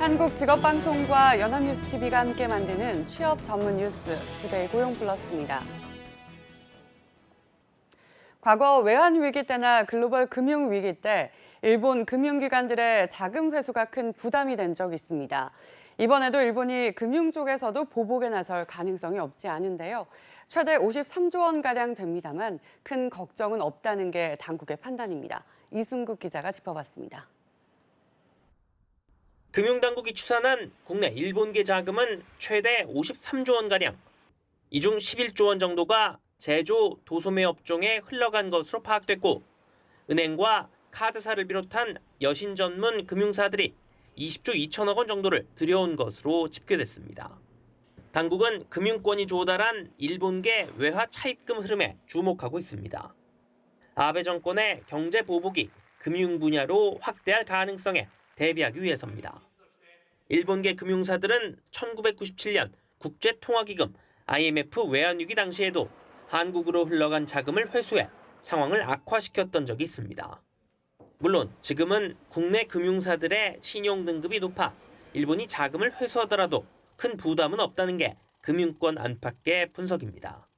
한국직업방송과 연합뉴스TV가 함께 만드는 취업 전문 뉴스, 투데이 고용플러스입니다. 과거 외환위기 때나 글로벌 금융위기 때 일본 금융기관들의 자금 회수가 큰 부담이 된 적이 있습니다. 이번에도 일본이 금융 쪽에서도 보복에 나설 가능성이 없지 않은데요. 최대 53조 원가량 됩니다만 큰 걱정은 없다는 게 당국의 판단입니다. 이순국 기자가 짚어봤습니다. 금융당국이 추산한 국내 일본계 자금은 최대 53조 원가량, 이 중 11조 원 정도가 제조, 도소매 업종에 흘러간 것으로 파악됐고, 은행과 카드사를 비롯한 여신 전문 금융사들이 20조 2천억 원 정도를 들여온 것으로 집계됐습니다. 당국은 금융권이 조달한 일본계 외화 차입금 흐름에 주목하고 있습니다. 아베 정권의 경제 보복이 금융 분야로 확대할 가능성에 대비하기 위해서입니다. 일본계 금융사들은 1997년 국제통화기금 IMF 외환위기 당시에도 한국으로 흘러간 자금을 회수해 상황을 악화시켰던 적이 있습니다. 물론 지금은 국내 금융사들의 신용 등급이 높아 일본이 자금을 회수하더라도 큰 부담은 없다는 게 금융권 안팎의 분석입니다.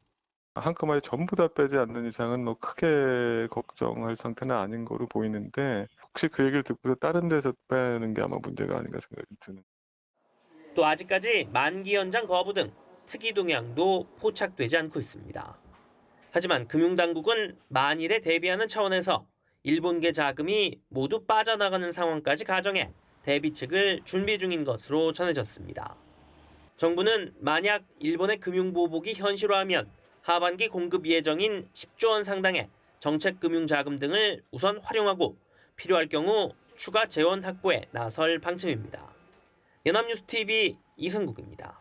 한꺼번에 전부 다 빼지 않는 이상은 크게 걱정할 상태는 아닌 거로 보이는데, 혹시 그 얘기를 듣고서 다른 데서 빼는 게 아마 문제가 아닌가 생각이 드는. 또 아직까지 만기 연장 거부 등 특이 동향도 포착되지 않고 있습니다. 하지만 금융당국은 만일에 대비하는 차원에서 일본계 자금이 모두 빠져나가는 상황까지 가정해 대비책을 준비 중인 것으로 전해졌습니다. 정부는 만약 일본의 금융보복이 현실화하면 하반기 공급 예정인 10조 원 상당의 정책금융자금 등을 우선 활용하고 필요할 경우 추가 재원 확보에 나설 방침입니다. 연합뉴스TV 이승국입니다.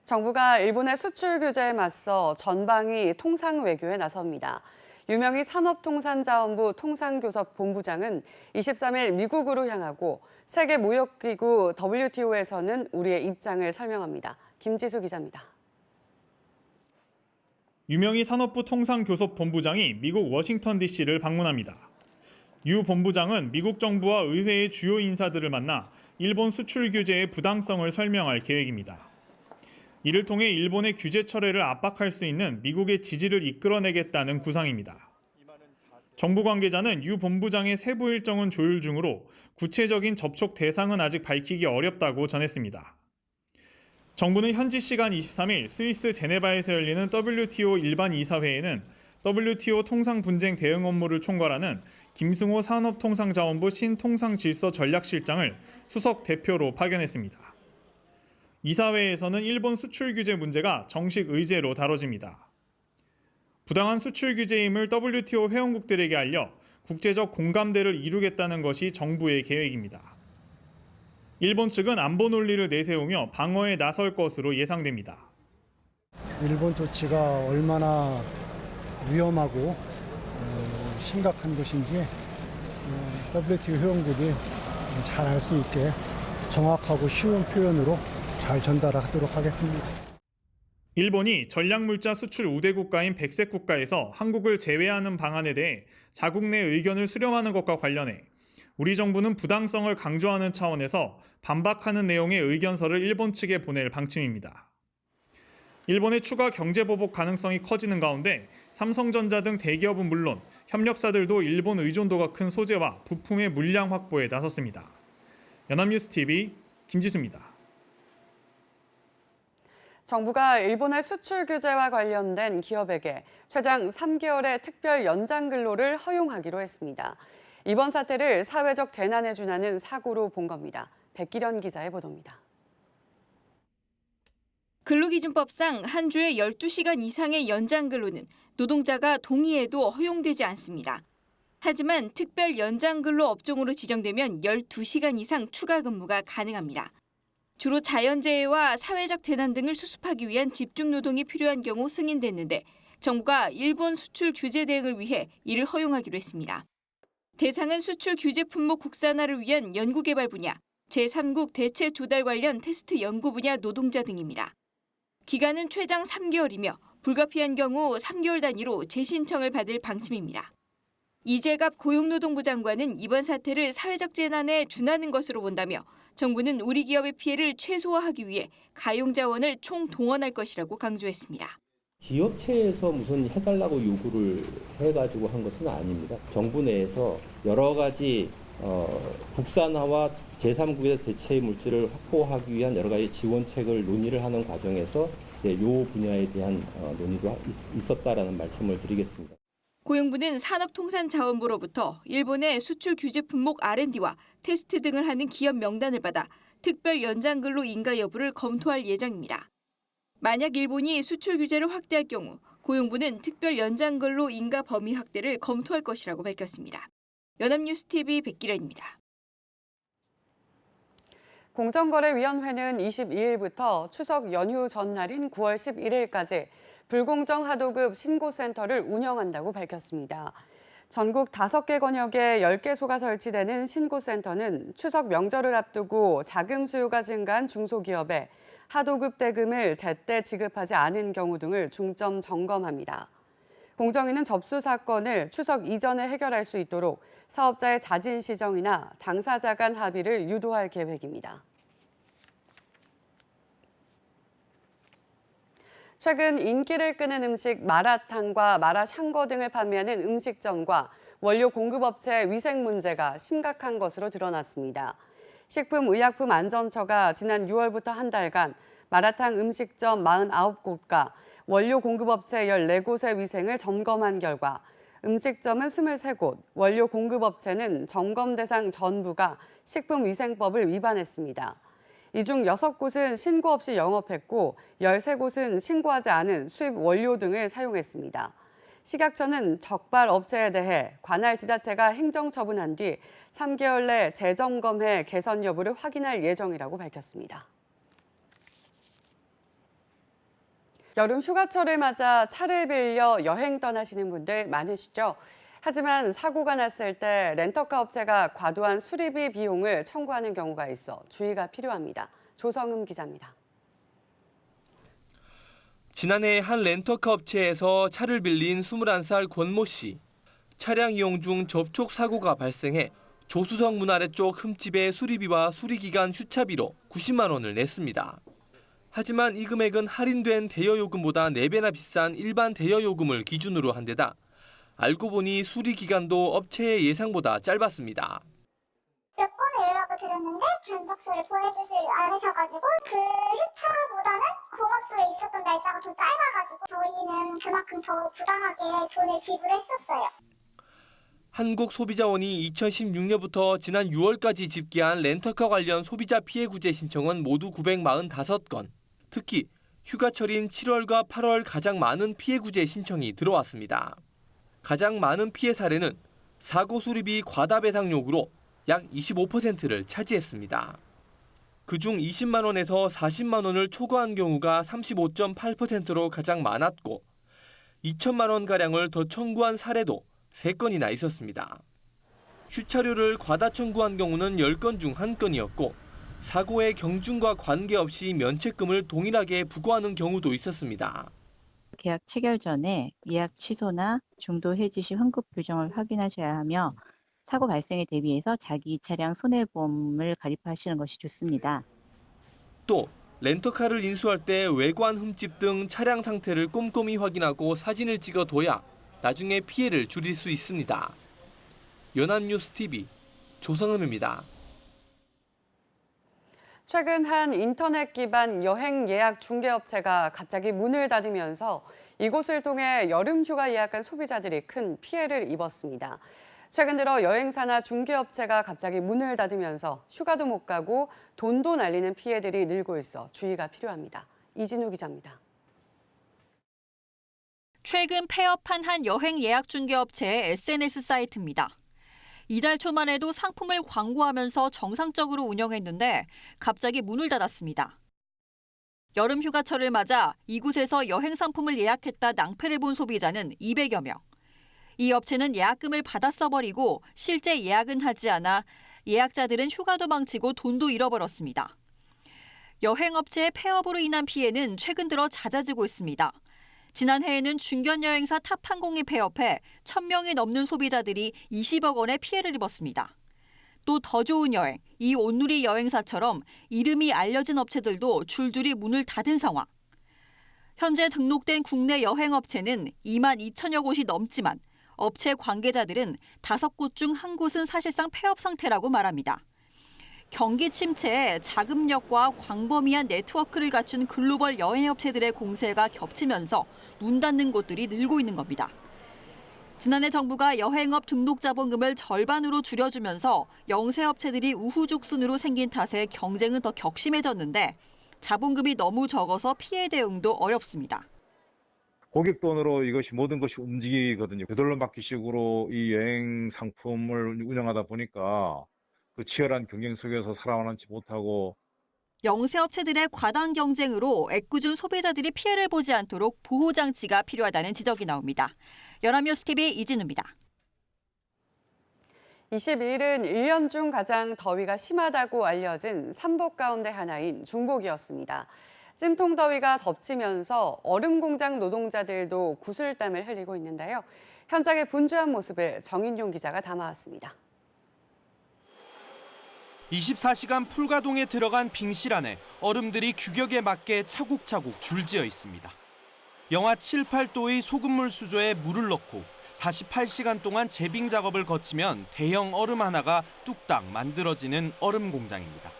정부가 일본의 수출 규제에 맞서 전방위 통상 외교에 나섭니다. 유명희 산업통상자원부 통상교섭본부장은 23일 미국으로 향하고 세계무역기구 WTO에서는 우리의 입장을 설명합니다. 김지수 기자입니다. 유명희 산업부 통상교섭본부장이 미국 워싱턴 DC를 방문합니다. 유 본부장은 미국 정부와 의회의 주요 인사들을 만나 일본 수출 규제의 부당성을 설명할 계획입니다. 이를 통해 일본의 규제 철회를 압박할 수 있는 미국의 지지를 이끌어내겠다는 구상입니다. 정부 관계자는 유 본부장의 세부 일정은 조율 중으로 구체적인 접촉 대상은 아직 밝히기 어렵다고 전했습니다. 정부는 현지 시간 23일 스위스 제네바에서 열리는 WTO 일반 이사회에는 WTO 통상분쟁 대응 업무를 총괄하는 김승호 산업통상자원부 신통상질서전략실장을 수석 대표로 파견했습니다. 이사회에서는 일본 수출 규제 문제가 정식 의제로 다뤄집니다. 부당한 수출 규제임을 WTO 회원국들에게 알려 국제적 공감대를 이루겠다는 것이 정부의 계획입니다. 일본 측은 안보 논리를 내세우며 방어에 나설 것으로 예상됩니다. 일본 조치가 얼마나 위험하고 심각한 것인지 WTO 회원국이 잘 알 수 있게 정확하고 쉬운 표현으로 잘 전달하도록 하겠습니다. 일본이 전략물자 수출 우대 국가인 백색 국가에서 한국을 제외하는 방안에 대해 자국 내 의견을 수렴하는 것과 관련해 우리 정부는 부당성을 강조하는 차원에서 반박하는 내용의 의견서를 일본 측에 보낼 방침입니다. 일본의 추가 경제 보복 가능성이 커지는 가운데 삼성전자 등 대기업은 물론 협력사들도 일본 의존도가 큰 소재와 부품의 물량 확보에 나섰습니다. 연합뉴스TV 김지수입니다. 정부가 일본의 수출 규제와 관련된 기업에게 최장 3개월의 특별 연장 근로를 허용하기로 했습니다. 이번 사태를 사회적 재난에 준하는 사고로 본 겁니다. 백기련 기자의 보도입니다. 근로기준법상 한 주에 12시간 이상의 연장 근로는 노동자가 동의해도 허용되지 않습니다. 하지만 특별 연장 근로 업종으로 지정되면 12시간 이상 추가 근무가 가능합니다. 주로 자연재해와 사회적 재난 등을 수습하기 위한 집중노동이 필요한 경우 승인됐는데 정부가 일본 수출 규제 대응을 위해 이를 허용하기로 했습니다. 대상은 수출 규제 품목 국산화를 위한 연구개발 분야, 제3국 대체 조달 관련 테스트 연구 분야 노동자 등입니다. 기간은 최장 3개월이며 불가피한 경우 3개월 단위로 재신청을 받을 방침입니다. 이재갑 고용노동부 장관은 이번 사태를 사회적 재난에 준하는 것으로 본다며 정부는 우리 기업의 피해를 최소화하기 위해 가용 자원을 총동원할 것이라고 강조했습니다. 기업체에서 무슨 해달라고 요구를 해가지고 한 것은 아닙니다. 정부 내에서 여러 가지 국산화와 제3국의 대체 물질을 확보하기 위한 여러 가지 지원책을 논의를 하는 과정에서 이 분야에 대한 논의도 있었다라는 말씀을 드리겠습니다. 고용부는 산업통상자원부로부터 일본의 수출 규제 품목 R&D와 테스트 등을 하는 기업 명단을 받아 특별 연장 근로 인가 여부를 검토할 예정입니다. 만약 일본이 수출 규제를 확대할 경우 고용부는 특별 연장 근로 인가 범위 확대를 검토할 것이라고 밝혔습니다. 연합뉴스TV 백기련입니다. 공정거래위원회는 22일부터 추석 연휴 전날인 9월 11일까지 불공정 하도급 신고센터를 운영한다고 밝혔습니다. 전국 5개 권역에 10개소가 설치되는 신고센터는 추석 명절을 앞두고 자금 수요가 증가한 중소기업에 하도급 대금을 제때 지급하지 않은 경우 등을 중점 점검합니다. 공정위는 접수 사건을 추석 이전에 해결할 수 있도록 사업자의 자진 시정이나 당사자 간 합의를 유도할 계획입니다. 최근 인기를 끄는 음식 마라탕과 마라샹궈 등을 판매하는 음식점과 원료 공급업체의 위생 문제가 심각한 것으로 드러났습니다. 식품의약품안전처가 지난 6월부터 한 달간 마라탕 음식점 49곳과 원료 공급업체 14곳의 위생을 점검한 결과 음식점은 23곳, 원료 공급업체는 점검 대상 전부가 식품위생법을 위반했습니다. 이 중 6곳은 신고 없이 영업했고 13곳은 신고하지 않은 수입 원료 등을 사용했습니다. 식약처는 적발 업체에 대해 관할 지자체가 행정처분한 뒤 3개월 내 재점검해 개선 여부를 확인할 예정이라고 밝혔습니다. 여름 휴가철을 맞아 차를 빌려 여행 떠나시는 분들 많으시죠? 하지만 사고가 났을 때 렌터카 업체가 과도한 수리비 비용을 청구하는 경우가 있어 주의가 필요합니다. 조성음 기자입니다. 지난해 한 렌터카 업체에서 차를 빌린 21살 권모 씨. 차량 이용 중 접촉 사고가 발생해 조수석 문 아래쪽 흠집의 수리비와 수리기간 휴차비로 90만 원을 냈습니다. 하지만 이 금액은 할인된 대여요금보다 4배나 비싼 일반 대여요금을 기준으로 한 데다 알고 보니 수리 기간도 업체의 예상보다 짧았습니다. 몇 번을 연락을 드렸는데 견적서를 보내주지 않으셔가지고 그 휴차보다는 공업소에 있었던 날짜가 더 짧아가지고 저희는 그만큼 더 부당하게 돈을 지불했었어요. 한국소비자원이 2016년부터 지난 6월까지 집계한 렌터카 관련 소비자 피해 구제 신청은 모두 945건. 특히 휴가철인 7월과 8월 가장 많은 피해 구제 신청이 들어왔습니다. 가장 많은 피해 사례는 사고 수리비 과다 배상 요구로 약 25%를 차지했습니다. 그중 20만 원에서 40만 원을 초과한 경우가 35.8%로 가장 많았고 2천만 원가량을 더 청구한 사례도 3건이나 있었습니다. 휴차료를 과다 청구한 경우는 10건 중 1건이었고 사고의 경중과 관계없이 면책금을 동일하게 부과하는 경우도 있었습니다. 계약 체결 전에 예약 취소나 중도 해지 시 환급 규정을 확인하셔야 하며 사고 발생에 대비해서 자기 차량 손해보험을 가입하시는 것이 좋습니다. 또 렌터카를 인수할 때 외관 흠집 등 차량 상태를 꼼꼼히 확인하고 사진을 찍어둬야 나중에 피해를 줄일 수 있습니다. 연합뉴스TV 조성음입니다. 최근 한 인터넷 기반 여행 예약 중개업체가 갑자기 문을 닫으면서 이곳을 통해 여름 휴가 예약한 소비자들이 큰 피해를 입었습니다. 최근 들어 여행사나 중개업체가 갑자기 문을 닫으면서 휴가도 못 가고 돈도 날리는 피해들이 늘고 있어 주의가 필요합니다. 이진우 기자입니다. 최근 폐업한 한 여행 예약 중개업체의 SNS 사이트입니다. 이달 초만 해도 상품을 광고하면서 정상적으로 운영했는데 갑자기 문을 닫았습니다. 여름 휴가철을 맞아 이곳에서 여행 상품을 예약했다 낭패를 본 소비자는 200여 명. 이 업체는 예약금을 받아 써버리고 실제 예약은 하지 않아 예약자들은 휴가도 망치고 돈도 잃어버렸습니다. 여행업체의 폐업으로 인한 피해는 최근 들어 잦아지고 있습니다. 지난해에는 중견 여행사 탑항공이 폐업해 1,000명이 넘는 소비자들이 20억 원의 피해를 입었습니다. 또 더 좋은 여행, 이 온누리 여행사처럼 이름이 알려진 업체들도 줄줄이 문을 닫은 상황. 현재 등록된 국내 여행업체는 2만 2천여 곳이 넘지만 업체 관계자들은 5곳 중 1곳은 사실상 폐업 상태라고 말합니다. 경기 침체에 자금력과 광범위한 네트워크를 갖춘 글로벌 여행업체들의 공세가 겹치면서 문 닫는 곳들이 늘고 있는 겁니다. 지난해 정부가 여행업 등록 자본금을 절반으로 줄여주면서 영세업체들이 우후죽순으로 생긴 탓에 경쟁은 더 격심해졌는데 자본금이 너무 적어서 피해 대응도 어렵습니다. 고객 돈으로 이것이 모든 것이 움직이거든요. 되돌려받기식으로 이 여행 상품을 운영하다 보니까 그 치열한 경쟁 속에서 살아남지 못하고 영세업체들의 과당 경쟁으로 애꿎은 소비자들이 피해를 보지 않도록 보호장치가 필요하다는 지적이 나옵니다. 연합뉴스TV 이진우입니다. 22일은 1년 중 가장 더위가 심하다고 알려진 삼복 가운데 하나인 중복이었습니다. 찜통 더위가 덮치면서 얼음 공장 노동자들도 구슬땀을 흘리고 있는데요. 현장의 분주한 모습을 정인용 기자가 담아왔습니다. 24시간 풀가동에 들어간 빙실 안에 얼음들이 규격에 맞게 차곡차곡 줄지어 있습니다. 영하 7, 8도의 소금물 수조에 물을 넣고 48시간 동안 제빙 작업을 거치면 대형 얼음 하나가 뚝딱 만들어지는 얼음 공장입니다.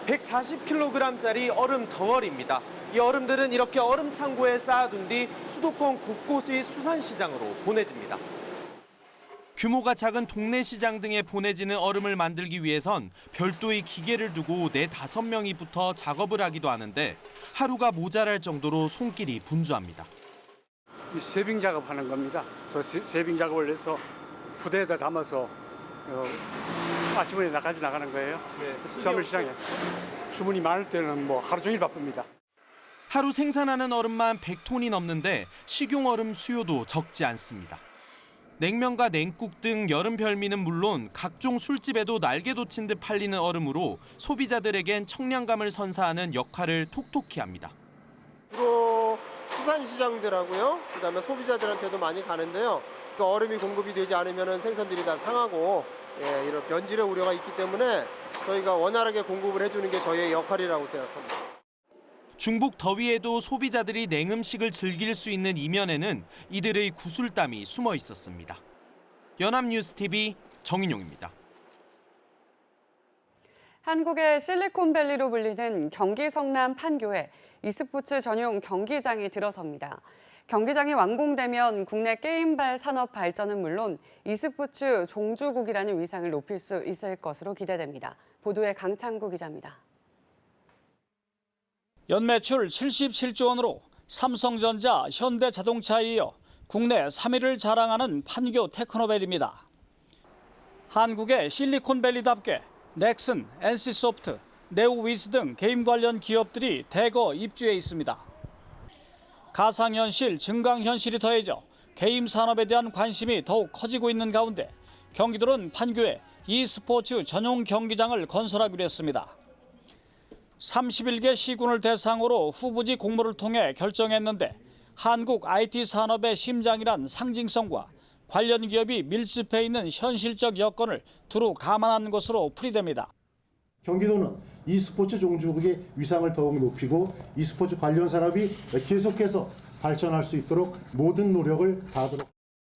(140kg짜리) 얼음 덩어리입니다. 이 얼음들은 이렇게 얼음 창고에 쌓아둔 뒤 수도권 곳곳의 수산시장으로 보내집니다. 규모가 작은 동네 시장 등에 보내지는 얼음을 만들기 위해선 별도의 기계를 두고 4-5명이 붙어 작업을 하기도 하는데 하루가 모자랄 정도로 손길이 분주합니다. 쇠빙 작업하는 겁니다. 저 쇠빙 작업을 해서 부대에다 담아서 아침에 나가는 거예요. 수산물 시장에. 주문이 많을 때는 뭐 하루 종일 바쁩니다. 하루 생산하는 얼음만 100톤이 넘는데 식용 얼음 수요도 적지 않습니다. 냉면과 냉국 등 여름 별미는 물론 각종 술집에도 날개 돋친 듯 팔리는 얼음으로 소비자들에겐 청량감을 선사하는 역할을 톡톡히 합니다. 주로 수산시장들하고요, 그다음에 소비자들한테도 많이 가는데요. 그 얼음이 공급이 되지 않으면 생선들이 다 상하고 이런 변질의 우려가 있기 때문에 저희가 원활하게 공급을 해주는 게 저희의 역할이라고 생각합니다. 중복 더위에도 소비자들이 냉음식을 즐길 수 있는 이면에는 이들의 구슬땀이 숨어 있었습니다. 연합뉴스TV 정인용입니다. 한국의 실리콘밸리로 불리는 경기 성남 판교에 e스포츠 전용 경기장이 들어섭니다. 경기장이 완공되면 국내 게임발 산업 발전은 물론 e스포츠 종주국이라는 위상을 높일 수 있을 것으로 기대됩니다. 보도에 강창구 기자입니다. 연매출 77조 원으로 삼성전자, 현대자동차에 이어 국내 3위를 자랑하는 판교 테크노밸리입니다. 한국의 실리콘밸리답게 넥슨, NC소프트, 네오위즈 등 게임 관련 기업들이 대거 입주해 있습니다. 가상현실, 증강현실이 더해져 게임 산업에 대한 관심이 더욱 커지고 있는 가운데 경기도는 판교에 e스포츠 전용 경기장을 건설하기로 했습니다. 31개 시군을 대상으로 후보지 공모를 통해 결정했는데 한국 IT 산업의 심장이란 상징성과 관련 기업이 밀집해 있는 현실적 여건을 두루 감안한 것으로 풀이됩니다. 경기도는 e스포츠 종주국의 위상을 더욱 높이고 e스포츠 관련 산업이 계속해서 발전할 수 있도록 모든 노력을 다하도록.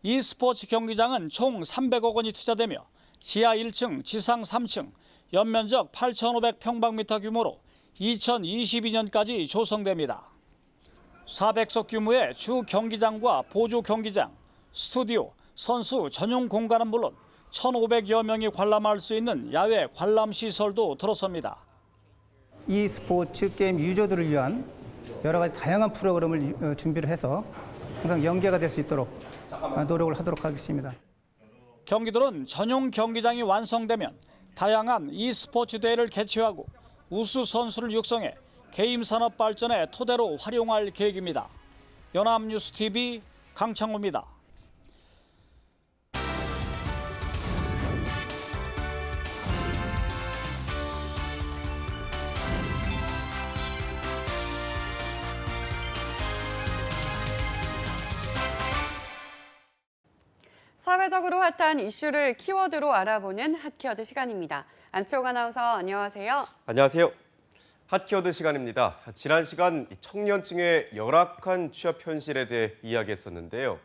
e스포츠 경기장은 총 300억 원이 투자되며 지하 1층, 지상 3층, 연면적 8,500평방미터 규모로 2022년까지 조성됩니다. 400석 규모의 주 경기장과 보조 경기장, 스튜디오, 선수 전용 공간은 물론 1,500여 명이 관람할 수 있는 야외 관람 시설도 들어섭니다. e스포츠 게임 유저들을 위한 여러 가지 다양한 프로그램을 준비를 해서 항상 연계가 될 수 있도록 노력을 하도록 하겠습니다. 경기도는 전용 경기장이 완성되면 다양한 e스포츠 대회를 개최하고 우수 선수를 육성해 게임 산업 발전의 토대로 활용할 계획입니다. 연합뉴스TV 강창호입니다. 사회적으로 핫한 이슈를 키워드로 알아보는 핫키워드 시간입니다. 안치홍 아나운서 안녕하세요. 안녕하세요. 핫키워드 시간입니다. 지난 시간 청년층의 열악한 취업 현실에 대해 이야기했었는데요.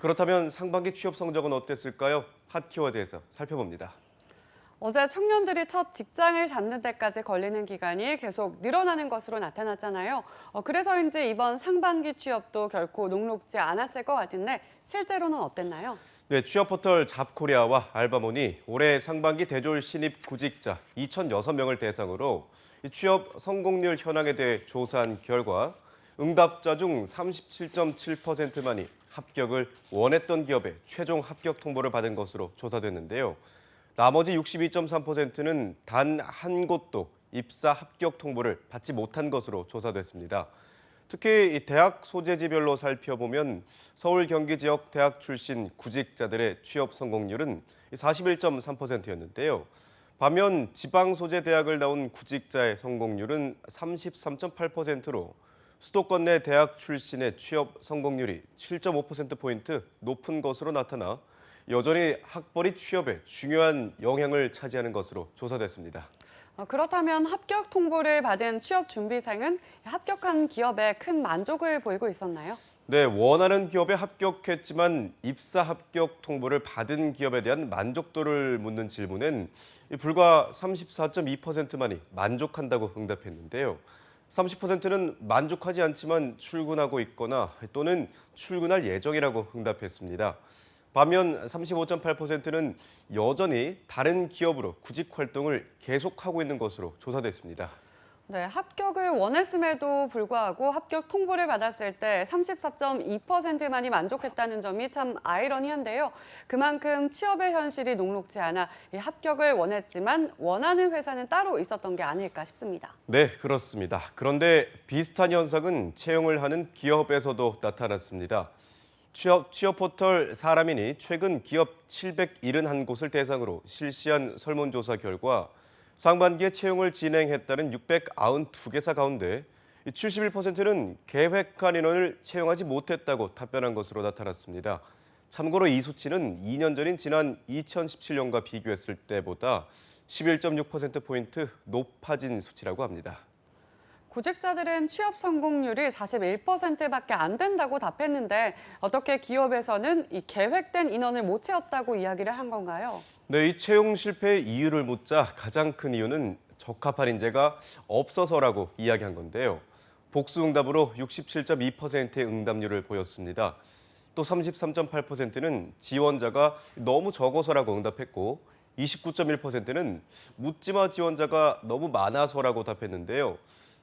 그렇다면 상반기 취업 성적은 어땠을까요? 핫키워드에서 살펴봅니다. 어제 청년들이 첫 직장을 잡는 데까지 걸리는 기간이 계속 늘어나는 것으로 나타났잖아요. 그래서인지 이번 상반기 취업도 결코 녹록지 않았을 것 같은데 실제로는 어땠나요? 네, 취업 포털 잡코리아와 알바몬이 올해 상반기 대졸 신입 구직자 2,006명을 대상으로 취업 성공률 현황에 대해 조사한 결과 응답자 중 37.7%만이 합격을 원했던 기업에 최종 합격 통보를 받은 것으로 조사됐는데요. 나머지 62.3%는 단 한 곳도 입사 합격 통보를 받지 못한 것으로 조사됐습니다. 특히 대학 소재지별로 살펴보면 서울 경기 지역 대학 출신 구직자들의 취업 성공률은 41.3%였는데요. 반면 지방 소재 대학을 나온 구직자의 성공률은 33.8%로 수도권 내 대학 출신의 취업 성공률이 7.5%포인트 높은 것으로 나타나 여전히 학벌이 취업에 중요한 영향을 차지하는 것으로 조사됐습니다. 그렇다면 합격 통보를 받은 취업 준비생은 합격한 기업에 큰 만족을 보이고 있었나요? 네, 원하는 기업에 합격했지만 입사 합격 통보를 받은 기업에 대한 만족도를 묻는 질문엔 불과 34.2%만이 만족한다고 응답했는데요. 30%는 만족하지 않지만 출근하고 있거나 또는 출근할 예정이라고 응답했습니다. 반면 35.8%는 여전히 다른 기업으로 구직 활동을 계속하고 있는 것으로 조사됐습니다. 네, 합격을 원했음에도 불구하고 합격 통보를 받았을 때 34.2%만이 만족했다는 점이 참 아이러니한데요. 그만큼 취업의 현실이 녹록지 않아 합격을 원했지만 원하는 회사는 따로 있었던 게 아닐까 싶습니다. 네, 그렇습니다. 그런데 비슷한 현상은 채용을 하는 기업에서도 나타났습니다. 취업 포털 사람인이 최근 기업 771곳을 대상으로 실시한 설문조사 결과 상반기에 채용을 진행했다는 692개사 가운데 71%는 계획한 인원을 채용하지 못했다고 답변한 것으로 나타났습니다. 참고로 이 수치는 2년 전인 지난 2017년과 비교했을 때보다 11.6%포인트 높아진 수치라고 합니다. 구직자들은 취업 성공률이 41%밖에 안 된다고 답했는데 어떻게 기업에서는 이 계획된 인원을 못 채웠다고 이야기를 한 건가요? 네, 이 채용 실패의 이유를 묻자 가장 큰 이유는 적합한 인재가 없어서라고 이야기한 건데요. 복수 응답으로 67.2%의 응답률을 보였습니다. 또 33.8%는 지원자가 너무 적어서라고 응답했고 29.1%는 묻지마 지원자가 너무 많아서라고 답했는데요.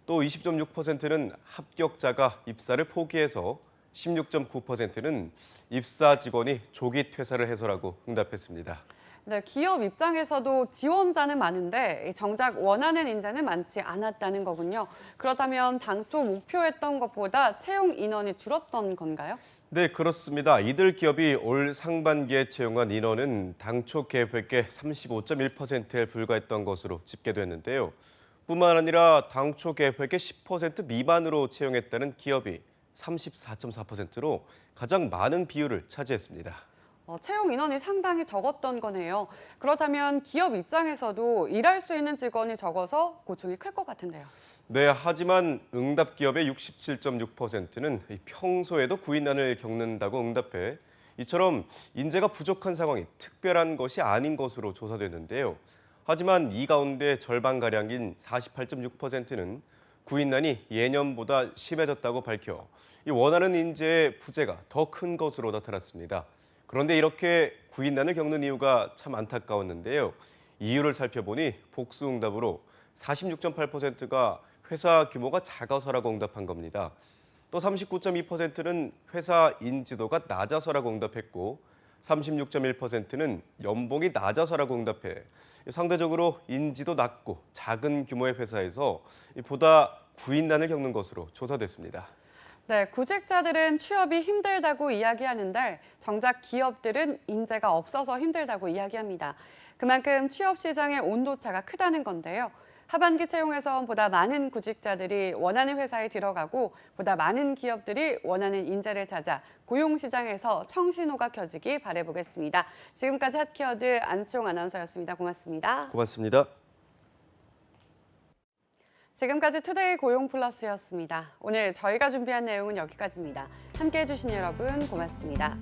또 20.6%는 합격자가 입사를 포기해서 16.9%는 입사 직원이 조기 퇴사를 해서라고 응답했습니다. 네, 기업 입장에서도 지원자는 많은데 정작 원하는 인재는 많지 않았다는 거군요. 그렇다면 당초 목표했던 것보다 채용 인원이 줄었던 건가요? 네, 그렇습니다. 이들 기업이 올 상반기에 채용한 인원은 당초 계획의 35.1%에 불과했던 것으로 집계됐는데요. 뿐만 아니라 당초 계획의 10% 미만으로 채용했다는 기업이 34.4%로 가장 많은 비율을 차지했습니다. 채용 인원이 상당히 적었던 거네요. 그렇다면 기업 입장에서도 일할 수 있는 직원이 적어서 고충이 클 것 같은데요. 네, 하지만 응답 기업의 67.6%는 평소에도 구인난을 겪는다고 응답해 이처럼 인재가 부족한 상황이 특별한 것이 아닌 것으로 조사됐는데요. 하지만 이 가운데 절반가량인 48.6%는 구인난이 예년보다 심해졌다고 밝혀 원하는 인재의 부재가 더 큰 것으로 나타났습니다. 그런데 이렇게 구인난을 겪는 이유가 참 안타까웠는데요. 이유를 살펴보니 복수응답으로 46.8%가 회사 규모가 작아서라고 응답한 겁니다. 또 39.2%는 회사 인지도가 낮아서라고 응답했고 36.1%는 연봉이 낮아서라고 응답해 상대적으로 인지도 낮고 작은 규모의 회사에서 보다 구인난을 겪는 것으로 조사됐습니다. 네, 구직자들은 취업이 힘들다고 이야기하는데 정작 기업들은 인재가 없어서 힘들다고 이야기합니다. 그만큼 취업 시장의 온도차가 크다는 건데요. 하반기 채용에선 보다 많은 구직자들이 원하는 회사에 들어가고 보다 많은 기업들이 원하는 인재를 찾아 고용시장에서 청신호가 켜지기 바라보겠습니다. 지금까지 핫키워드 안치홍 아나운서였습니다. 고맙습니다. 고맙습니다. 지금까지 투데이 고용 플러스였습니다. 오늘 저희가 준비한 내용은 여기까지입니다. 함께해 주신 여러분 고맙습니다.